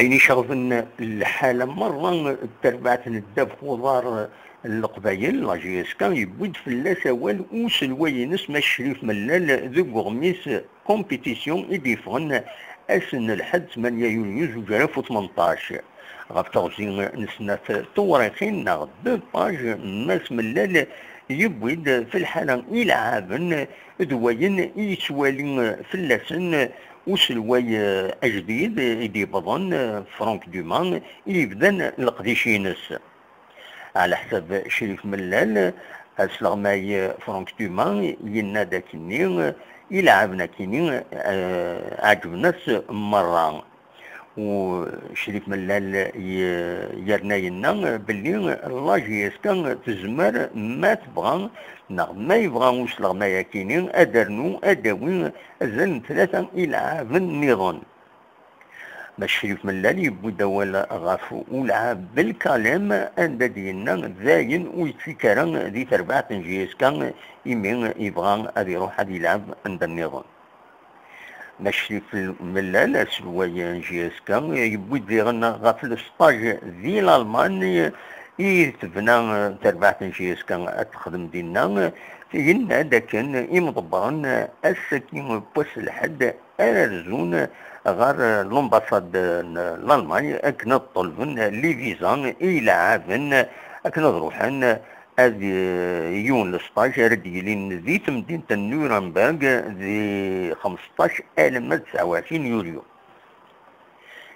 أين شغفن الحالة مرة تربعت الدب خضار القبايل لاجيس كان يبود في اللاسوال وسلوينس ما الشريف ملال ذو غميس كومبيتيسيون يديفغن أسن الحد 8 يوليو 2018 غاف تغزين نسنة طوريقين ناغ دو باج ماس ملال يبود في الحالة إلعابن ذوين يسوالين في اللسن وسلواي أجديد يدي بضن فرانك دومان يبدن القديشينس على حساب شريف ملال أسلغماي فرانك دومان ينا داكني يلعبنا كيني عجبناس مرة وشريف ملال يرنا ينا باللي لاجيس كان تزمر ما تبغى ما يبغى وصل ما يكينين أدرنو أداوين زن 3 إلعاب النظام باش شريف ملال يبدا ولا غافو ولعب بالكلام عند ديالنا زاين ويتفكر ذي 4 جيس كان يمين يبغى غادي يروح غادي يلعب عند النظام باش شريف ملال سلوى جيس كان يبدا غنا غاف السطاج ذي الالمان يتبنى 4 جيس كان تخدم ديالنا فين هذا كان يمضبرن السكين بوس الحد أرزون غير لومباساد الألماني أكنا طلبن لي فيزان يلعبن أكنا روحن هذه يون السطاج رديلين ذي تمدينة نورنبرغ ذي 15/29 يوليو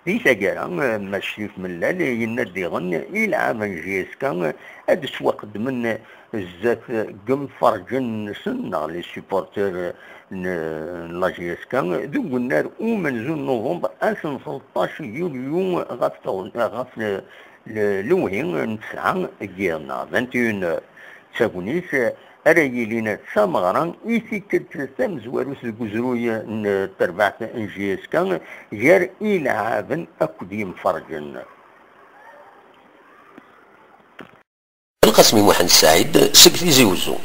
ذي ثقالا ما الشريف ملال ينديغن يلعب جيس كان هاد سواقد من الزات قم فرجن سنة لي سيبورتر لاجيس كان ذو النار ومنزول نوفمبر 13 يوليو غاف لوهين 9 كيرنا 21 تساكونيس أرايلين سامغران إيثيكت سامزواروس الجزروية تربعت إنجيس كان غير إلعابا أكديم فرجن. القسمي محمد سعيد سكتي زيوزو.